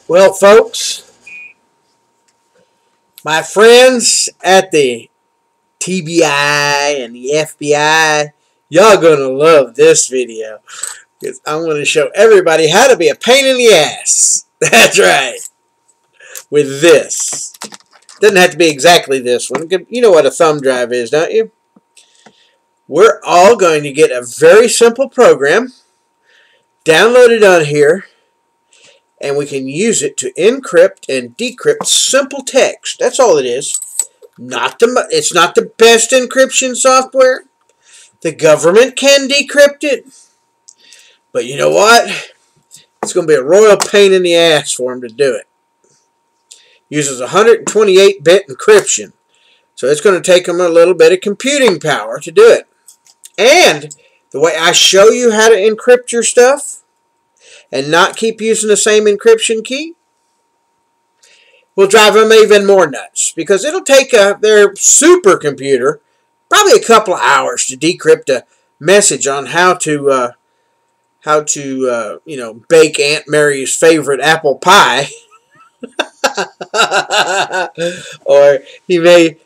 Well, folks, my friends at the TBI and the FBI, y'all gonna love this video because I'm gonna show everybody how to be a pain in the ass. That's right. With this. Doesn't have to be exactly this one. You know what a thumb drive is, don't you? We're all going to get a very simple program downloaded on here, and we can use it to encrypt and decrypt simple text. That's all it is. It's not the best encryption software. The government can decrypt it. But you know what? It's going to be a royal pain in the ass for them to do it. Uses 128-bit encryption. So it's going to take them a little bit of computing power to do it. And the way I show you how to encrypt your stuff and not keep using the same encryption key will drive them even more nuts, because it'll take their supercomputer probably a couple of hours to decrypt a message on how to bake Aunt Mary's favorite apple pie. Or you may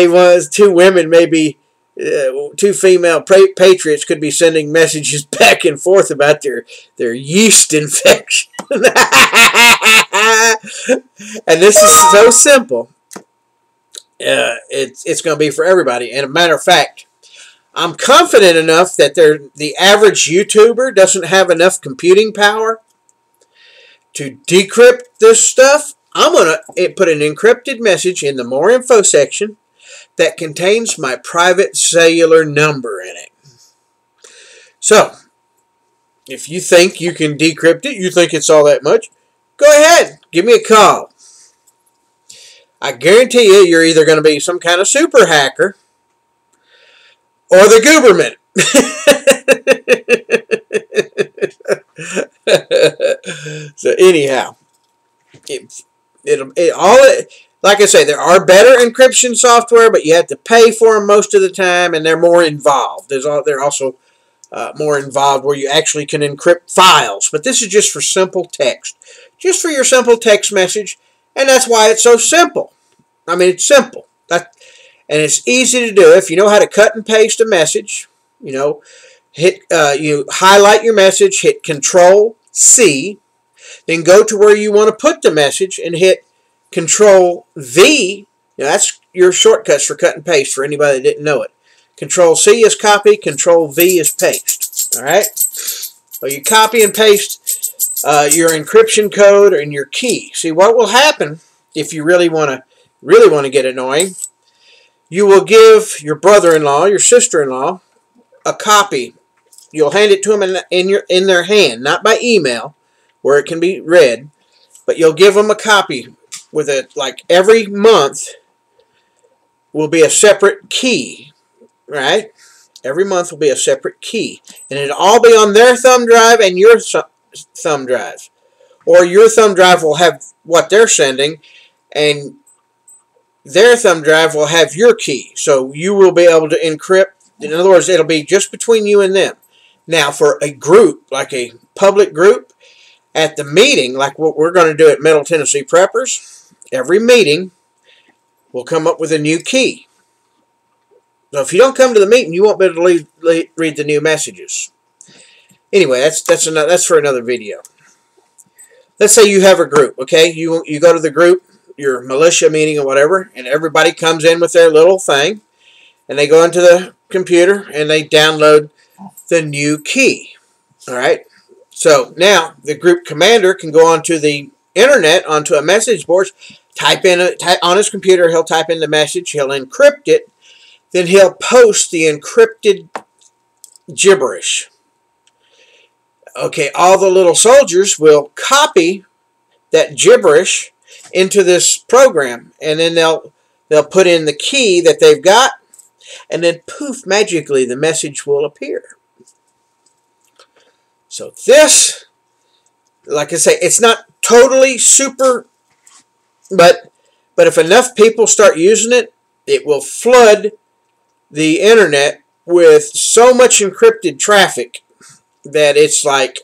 want two women, maybe two female patriots could be sending messages back and forth about their yeast infection. And this is so simple. It's going to be for everybody. And a matter of fact, I'm confident enough that the average YouTuber doesn't have enough computing power to decrypt this stuff. I'm going to put an encrypted message in the More Info section that contains my private cellular number in it. So, if you think you can decrypt it, you think it's all that much, go ahead, give me a call. I guarantee you're either going to be some kind of super hacker or the government. So anyhow, like I say, there are better encryption software, but you have to pay for them most of the time, and they're more involved. They're also more involved where you actually can encrypt files. But this is just for simple text. Just for your simple text message, and that's why it's so simple. I mean, it's simple. And it's easy to do. If you know how to cut and paste a message, you highlight your message, hit Control-C, then go to where you want to put the message and hit Control-V. That's your shortcuts for cut and paste for anybody that didn't know it. Control-C is copy, Control-V is paste. All right? So you copy and paste your encryption code and your key. See, what will happen if you really want to get annoying, you will give your brother-in-law, your sister-in-law, a copy. You'll hand it to them in their hand, not by email, where it can be read, but you'll give them a copy with it. Like every month will be a separate key, right? Every month will be a separate key, and it'll all be on their thumb drive and your thumb drive, or your thumb drive will have what they're sending, and their thumb drive will have your key, so you will be able to encrypt. In other words, it'll be just between you and them. Now, for a group, like a public group, at the meeting, like what we're going to do at Middle Tennessee Preppers, every meeting will come up with a new key. So if you don't come to the meeting, you won't be able to read the new messages. Anyway, that's for another video. Let's say you have a group, okay? You go to the group, your militia meeting or whatever, and everybody comes in with their little thing, and they go into the computer and they download the new key. All right? So now the group commander can go onto the internet, onto a message board, type on his computer, he'll type in the message, he'll encrypt it, then he'll post the encrypted gibberish. Okay, all the little soldiers will copy that gibberish into this program, and then they'll put in the key that they've got, and then poof, magically the message will appear. So this, like I say, it's not totally super, but if enough people start using it, it will flood the internet with so much encrypted traffic that it's like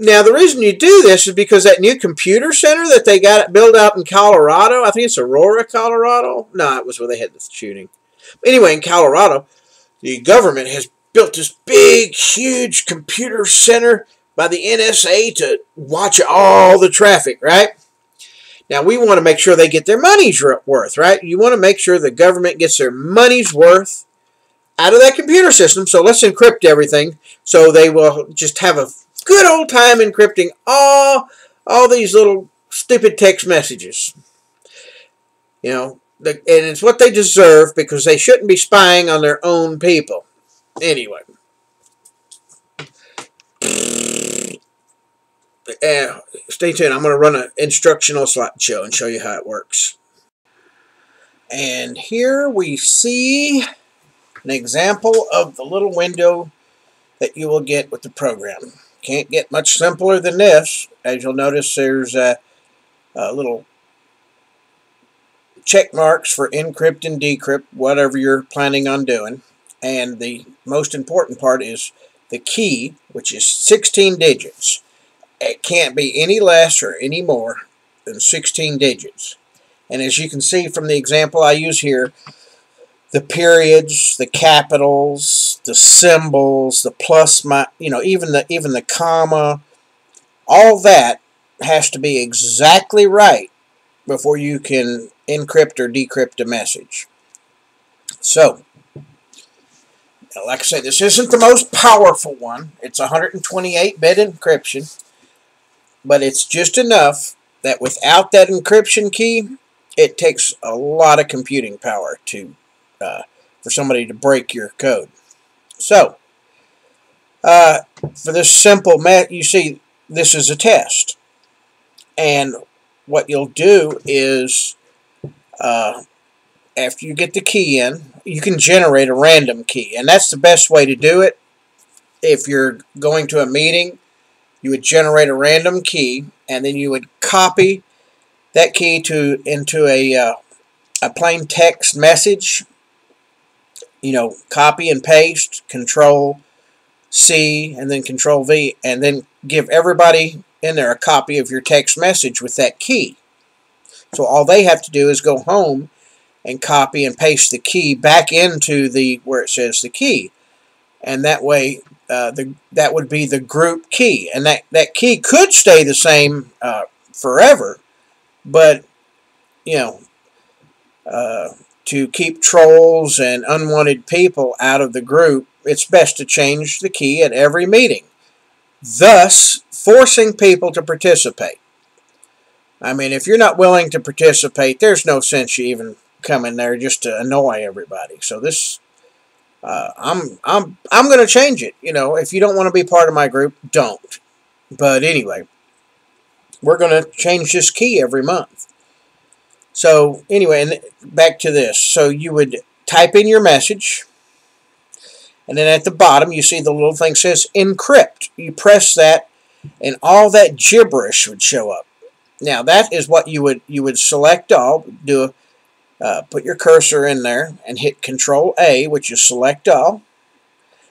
Now, the reason you do this is because that new computer center that they got built out in Colorado, I think it's Aurora, Colorado. No, it was where they had the shooting. Anyway, in Colorado, the government has built this big, huge computer center by the NSA to watch all the traffic, right? Now, we want to make sure they get their money's worth, right? You want to make sure the government gets their money's worth out of that computer system, so let's encrypt everything so they will just have a good old time encrypting all these little stupid text messages. You know, and it's what they deserve because they shouldn't be spying on their own people. Anyway. Stay tuned. I'm going to run an instructional slideshow and show you how it works. And here we see an example of the little window that you will get with the program. Can't get much simpler than this. As you'll notice, there's a little check marks for encrypt and decrypt, whatever you're planning on doing. And the most important part is the key, which is 16 digits. It can't be any less or any more than 16 digits. And as you can see from the example I use here, the periods, the capitals, the symbols, the plus, even the comma, all that has to be exactly right before you can encrypt or decrypt a message. So, like I said, this isn't the most powerful one. It's 128-bit encryption, but it's just enough that without that encryption key, it takes a lot of computing power for somebody to break your code. So, for this simple you see, this is a test. And what you'll do is, after you get the key in, you can generate a random key. And that's the best way to do it. If you're going to a meeting, you would generate a random key, and then you would copy that key into a plain text message. You know, copy and paste, Control C, and then Control V, and then give everybody in there a copy of your text message with that key. So all they have to do is go home and copy and paste the key back into where it says the key, and that way that would be the group key, and that key could stay the same forever, but you know, to keep trolls and unwanted people out of the group, it's best to change the key at every meeting, thus forcing people to participate. I mean, if you're not willing to participate, there's no sense you even come in there just to annoy everybody. So this, I'm going to change it. You know, if you don't want to be part of my group, don't. But anyway, we're going to change this key every month. So anyway, and back to this. So you would type in your message, and then at the bottom you see the little thing says encrypt. You press that, and all that gibberish would show up. Now that is what you would select all. Put your cursor in there and hit Control A, which is select all.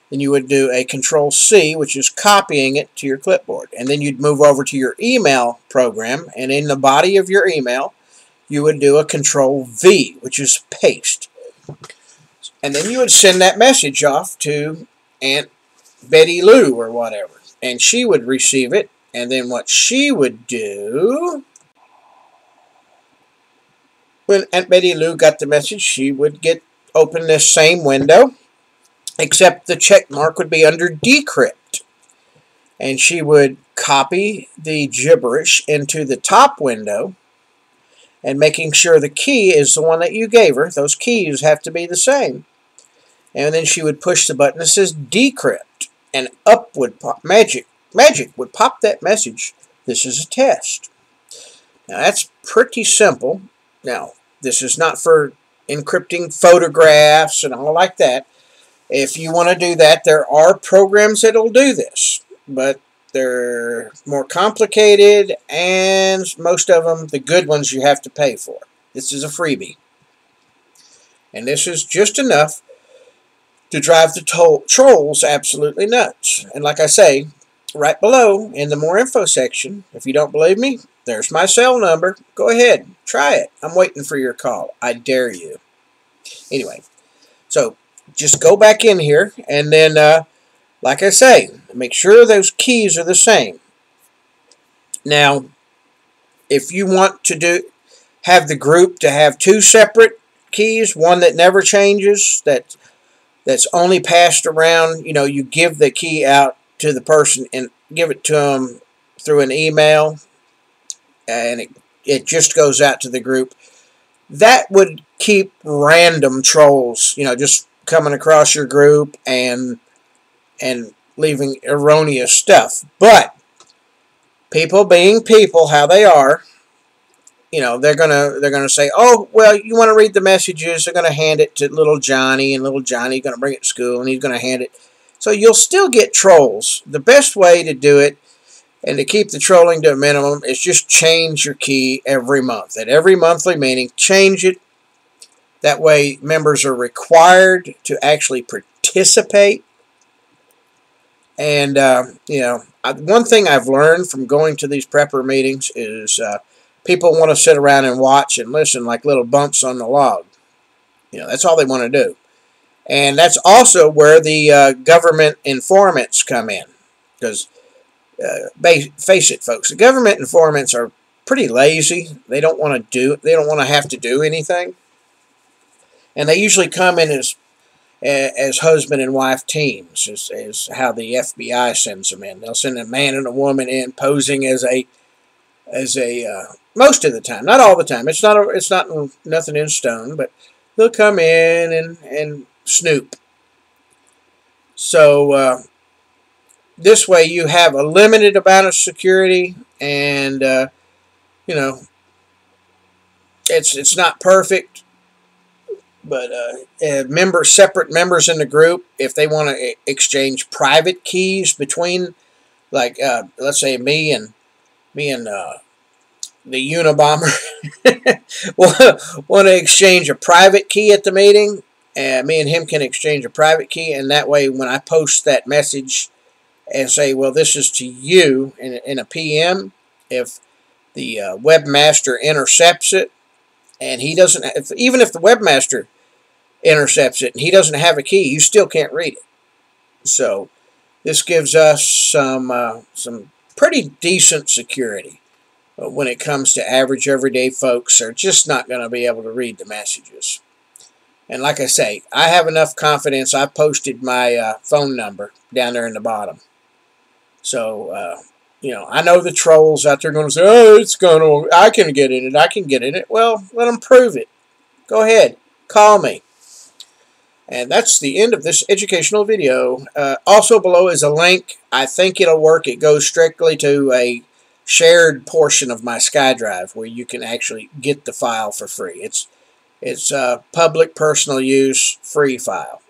Then you would do a Control C, which is copying it to your clipboard, and then you'd move over to your email program, and in the body of your email you would do a Control V, which is paste. And then you would send that message off to Aunt Betty Lou or whatever, and she would receive it. And then what she would do, when Aunt Betty Lou got the message, she would open this same window, except the check mark would be under decrypt. And she would copy the gibberish into the top window, and making sure the key is the one that you gave her. Those keys have to be the same. And then she would push the button that says decrypt, and up would pop magic would pop that message. This is a test. Now that's pretty simple. Now this is not for encrypting photographs and all like that. If you want to do that, there are programs that will do this, but they're more complicated, and most of them, the good ones, you have to pay for. This is a freebie. And this is just enough to drive the trolls absolutely nuts. And like I say, right below in the more info section, if you don't believe me, there's my cell number. Go ahead, try it. I'm waiting for your call. I dare you. Anyway, so just go back in here, and then, like I say, make sure those keys are the same. Now, if you want to have the group to have two separate keys, one that never changes, that's only passed around, you give the key out to the person and give it to them through an email, and it just goes out to the group. That would keep random trolls, just coming across your group and leaving erroneous stuff. But people being people, how they are, they're gonna say, oh, well, you want to read the messages. They're gonna hand it to little Johnny, and little Johnny's gonna bring it to school, and he's gonna hand it. So you'll still get trolls. The best way to do it and to keep the trolling to a minimum is just change your key every month. At every monthly meeting, change it. That way, members are required to actually participate. And one thing I've learned from going to these prepper meetings is people want to sit around and watch and listen like little bumps on the log. That's all they want to do. And that's also where the government informants come in. Because, face it, folks, the government informants are pretty lazy. They don't want to have to do anything. And they usually come in as husband and wife teams, is how the FBI sends them in. They'll send a man and a woman in posing as a most of the time, not all the time. It's not nothing in stone, but they'll come in and snoop. So this way you have a limited amount of security, and it's not perfect, but separate members in the group, if they want to exchange private keys between, like let's say me and the Unabomber want to exchange a private key at the meeting, and me and him can exchange a private key, and that way when I post that message and say, well, this is to you in a PM, if the webmaster intercepts it, and he doesn't, even if the webmaster intercepts it and he doesn't have a key, you still can't read it. So this gives us some pretty decent security. But when it comes to average everyday folks, they're just not going to be able to read the messages. And like I say, I have enough confidence. I posted my phone number down there in the bottom. So, I know the trolls out there going to say, oh, I can get in it. Well, let them prove it. Go ahead. Call me. And that's the end of this educational video. Also below is a link. I think it'll work. It goes strictly to a shared portion of my SkyDrive where you can actually get the file for free. It's public personal use free file.